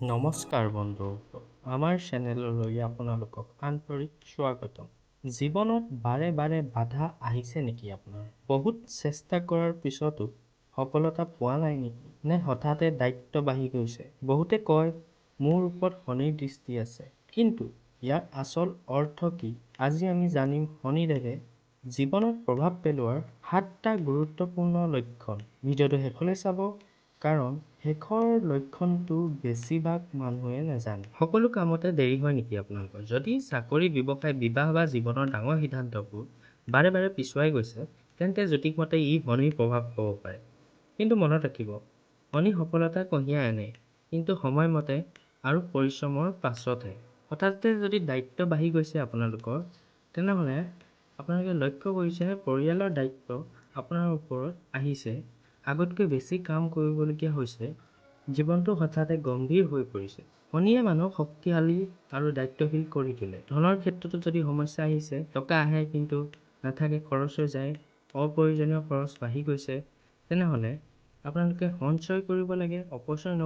নমস্কাৰ বন্ধু, আমাৰ চেনেললৈ আপোনালোকক আন্তৰিক স্বাগতম। জীৱনত বাৰে বাৰে বাধা আহিছে নেকি আপোনাৰ? বহুত চেষ্টা কৰাৰ পিছতো সফলতা পোৱা নাই নেকি? নে হঠাতে দায়িত্ব বাঢ়ি গৈছে? বহুতে কয় মোৰ ওপৰত শনিৰ দৃষ্টি আছে, কিন্তু ইয়াৰ আচল অৰ্থ কি? আজি আমি জানিম শনিদেৱে জীৱনত প্ৰভাৱ পেলোৱাৰ 7টা গুৰুত্বপূৰ্ণ লক্ষণ। ভিডিঅ'টো শেষলৈ চাব, কাৰণ শেষৰ লক্ষণটো বেছিভাগ মানুহে নাজানে। সকলো কামতে দেৰি হয় নেকি আপোনালোকৰ? যদি চাকৰি, ব্যৱসায়, বিবাহ বা জীৱনৰ ডাঙৰ সিদ্ধান্তবোৰ বাৰে বাৰে পিছুৱাই গৈছে, তেন্তে জ্যোতিষমতে ই শনিৰ প্ৰভাৱ হ'ব পাৰে। কিন্তু মনত ৰাখিব, শনি সফলতা কঢ়িয়াই আনে, কিন্তু সময়মতে আৰু পৰিশ্ৰমৰ পাছতহে। হঠাতে যদি দায়িত্ব বাঢ়ি গৈছে আপোনালোকৰ, তেনেহ'লে আপোনালোকে লক্ষ্য কৰিছেনে পৰিয়ালৰ দায়িত্ব আপোনাৰ ওপৰত আহিছে, আগতকৈ বেছি কাম কৰিবলগীয়া হৈছে, জীৱনটো হঠাতে গম্ভীৰ হৈ পৰিছে। শনিয়ে মানুহক শক্তিশালী আৰু দায়িত্বশীল কৰি তোলে। ধনৰ ক্ষেত্ৰতো যদি সমস্যা আহিছে, টকা আহে কিন্তু নাথাকে, খৰচ হৈ যায়, অপ্ৰয়োজনীয় খৰচ বাঢ়ি গৈছে, তেনেহ'লে আপোনালোকে সঞ্চয় কৰিব লাগে, অপচয়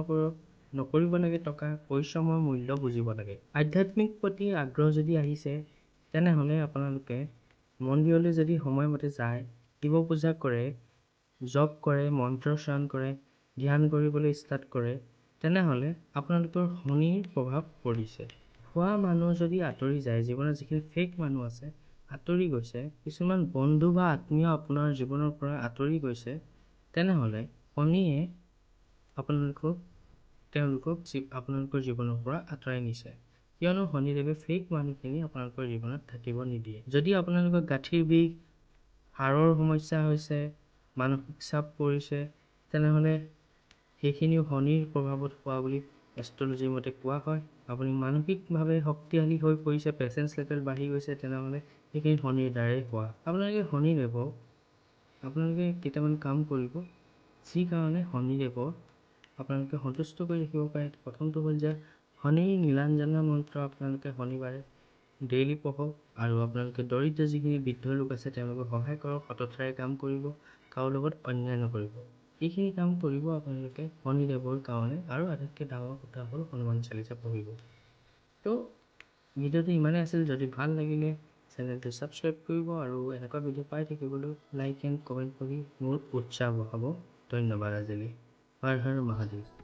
নকৰিব লাগে, টকা পৰিশ্ৰমৰ মূল্য বুজিব লাগে। আধ্যাত্মিক প্ৰতি আগ্ৰহ যদি আহিছে, তেনেহ'লে আপোনালোকে মন্দিৰলৈ যদি সময়মতে যায়, শিৱ পূজা কৰে, জপ কৰে, মন্ত্ৰ উচ্চাৰণ কৰে, ধ্যান কৰিবলৈ ষ্টাৰ্ট কৰে, তেনেহ'লে আপোনালোকৰ শনিৰ প্ৰভাৱ পৰিছে। ভুৱা মানুহ যদি আঁতৰি যায়, জীৱনত যিখিনি ফেক মানুহ আছে আঁতৰি গৈছে, কিছুমান বন্ধু বা আত্মীয় আপোনাৰ জীৱনৰ পৰা আঁতৰি গৈছে, তেনেহ'লে শনিয়ে তেওঁলোকক আপোনালোকৰ জীৱনৰ পৰা আঁতৰাই নিছে। কিয়নো শনিদেৱে ফেক মানুহখিনি আপোনালোকৰ জীৱনত থাকিব নিদিয়ে। যদি আপোনালোকৰ গাঁঠিৰ বিষ, হাড়ৰ সমস্যা হৈছে, মানসিক চাপ পৰিছে, তেনেহ'লে সেইখিনিও শনিৰ প্ৰভাৱত হোৱা বুলি এষ্ট্ৰলজিৰ মতে কোৱা হয়। আপুনি মানসিকভাৱে শক্তিশালী হৈ পৰিছে, পেচেঞ্চ লেভেল বাঢ়ি গৈছে, তেনেহ'লে সেইখিনি শনিৰ দ্বাৰাই হোৱা। আপোনালোকে কেইটামান কাম কৰিব, যি কাৰণে শনিদেৱক আপোনালোকে সন্তুষ্ট কৰি ৰাখিব পাৰে। প্ৰথমটো হ'ল যে শনিৰ নীলাঞ্জনা মন্ত্ৰ আপোনালোকে শনিবাৰে ডেইলি পঢ়ক, আৰু আপোনালোকে দৰিদ্ৰ যিখিনি বৃদ্ধ লোক আছে তেওঁলোকক সহায় কৰক, সততাৰে কাম কৰিব, কাৰো লগত অন্যায় নকৰিব। এইখিনি কাম কৰিব আপোনালোকে শনিদেৱৰ কাৰণে। আৰু আটাইতকৈ ডাঙৰ কথা হ'ল হনুমান চালিচা পঢ়িব। তো ভিডিঅ'টো ইমানেই আছিল। যদি ভাল লাগিলে চেনেলটো ছাবস্ক্ৰাইব কৰিব, আৰু এনেকুৱা ভিডিঅ' পাই থাকিবলৈ লাইক এণ্ড কমেণ্ট কৰি মোৰ উৎসাহ বঢ়াব। ধন্যবাদ আজিলৈ। হৰ হৰ মহাদেৱ।